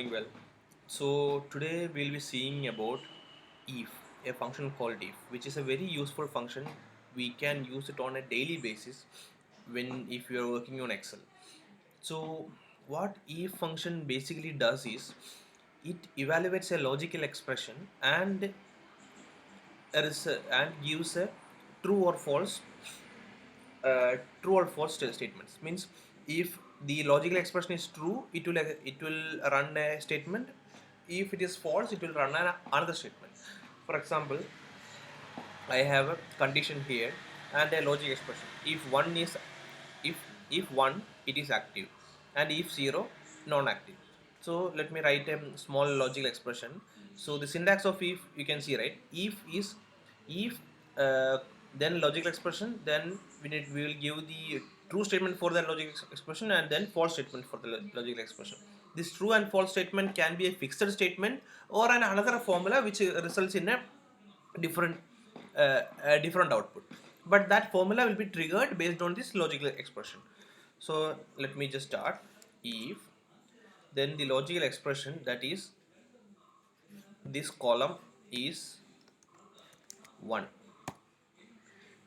Doing well. So today we'll be seeing about if, a function called if, which is a very useful function. We can use it on a daily basis when if you are working on Excel. So what if function basically does is it evaluates a logical expression and and gives a true or false statements. Means if the logical expression is true, it will run a statement. If it is false, it will run another statement. For example, I have a condition here and a logic expression. If if one, it is active, and if zero, non-active. So let me write a small logical expression. So the syntax of if, you can see, right? If uh, then logical expression, then we will give the true statement for the logical expression and then false statement for the logical expression. This true and false statement can be a fixed statement or another formula which results in different a different output, but that formula will be triggered based on this logical expression. So let me just start. If then the logical expression, that is this column is 1,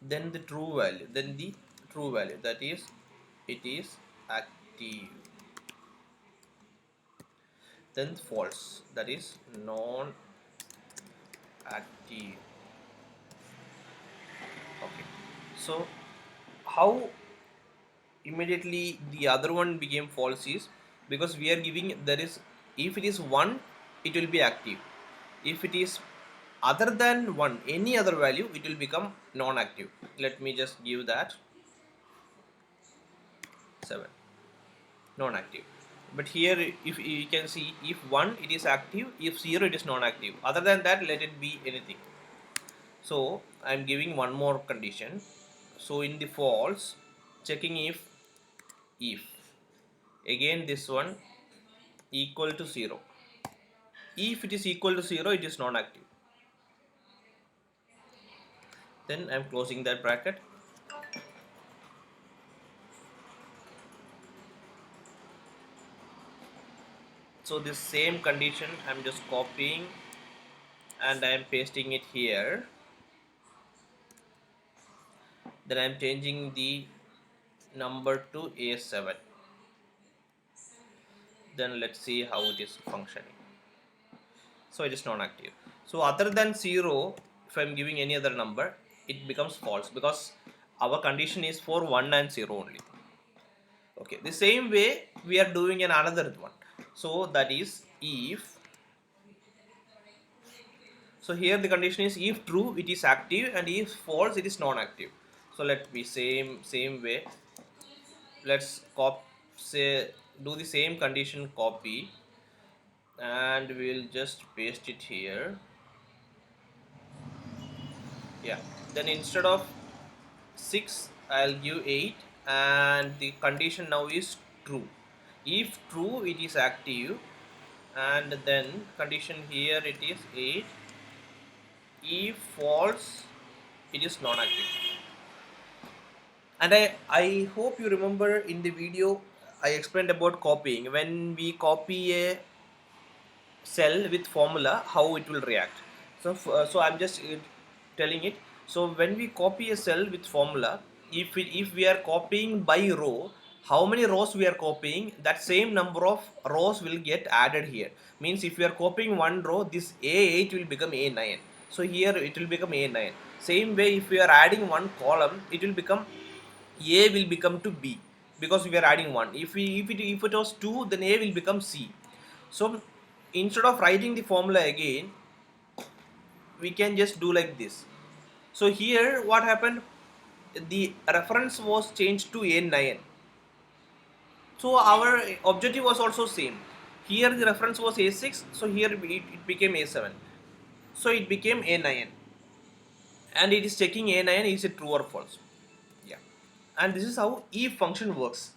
then the true value, that is it is active, then false, that is non active. Okay, so how immediately the other one became false is because we are giving, there is, if it is 1, it will be active. If it is other than 1, any other value, it will become non-active. Let me just give that 7, non-active. But here if you can see, if 1 it is active, if 0 it is non-active, other than that let it be anything. So I'm giving one more condition. So in the false, checking if again this one equal to 0. If it is equal to 0, it is non-active. Then I'm closing that bracket. So this same condition I'm just copying and I'm pasting it here. Then I'm changing the number to A7. Then let's see how it is functioning. So it is non-active. So other than 0, if I'm giving any other number, it becomes false because our condition is for 1 and 0 only. Okay, the same way we are doing in another one. So that is if, so here the condition is if true it is active and if false it is non-active. So let me same way, let's say do the same condition, copy, and we'll just paste it here. Yeah, then instead of 6 I'll give 8, and the condition now is true. If true it is active, and then condition here it is 8. If false it is non-active. And I hope you remember in the video I explained about copying. When we copy a cell with formula, how it will react. So I'm just telling it. So when we copy a cell with formula, if we are copying by row, how many rows we are copying, that same number of rows will get added here. Means if we are copying one row, this A8 will become A9. So here it will become A9. Same way, if we are adding one column, it will become A will become to B because we are adding one. If it was 2, then A will become C. So instead of writing the formula again, we can just do like this. So here what happened, the reference was changed to A9. So our objective was also same. Here the reference was A6, so here it became A7. So it became A9, and it is checking A9 is it true or false. Yeah, and this is how if function works.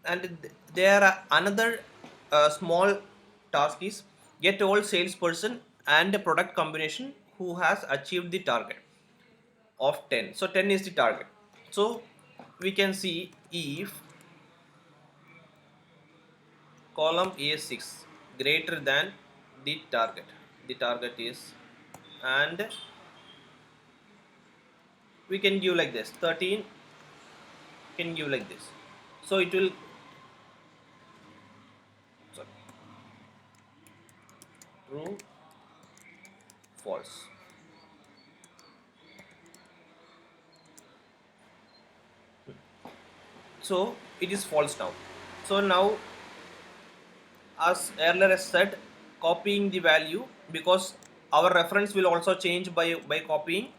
And there are another small task is get all salesperson and a product combination who has achieved the target of 10. So 10 is the target. So we can see if column A6, greater than the target is, and we can give like this 13, can give like this, so it will, sorry, true, false. So it is false now. So now, as earlier I said, copying the value, because our reference will also change by copying.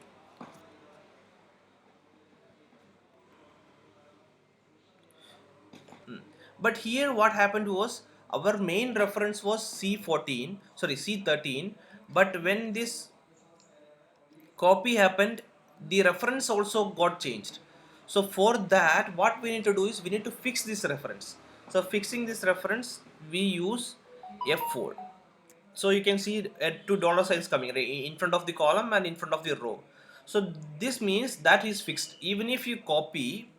But here what happened was, our main reference was C14, sorry, C13, but when this copy happened, the reference also got changed. So for that, what we need to do is we need to fix this reference. So fixing this reference, we use F4. So you can see two dollar signs coming right in front of the column and in front of the row. So this means that is fixed. Even if you copy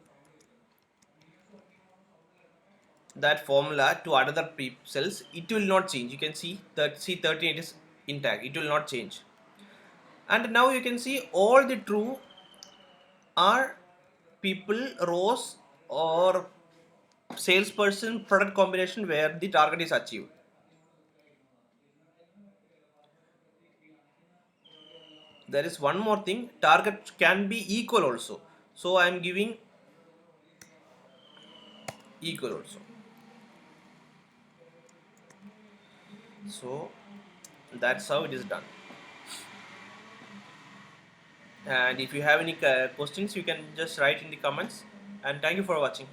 that formula to other cells, it will not change. You can see that C13 it is intact, it will not change. And now you can see all the true are people, rows, or salesperson product combination where the target is achieved. There is one more thing, target can be equal also, so I am giving equal also. So that's how it is done. And if you have any questions, you can just write in the comments. And thank you for watching.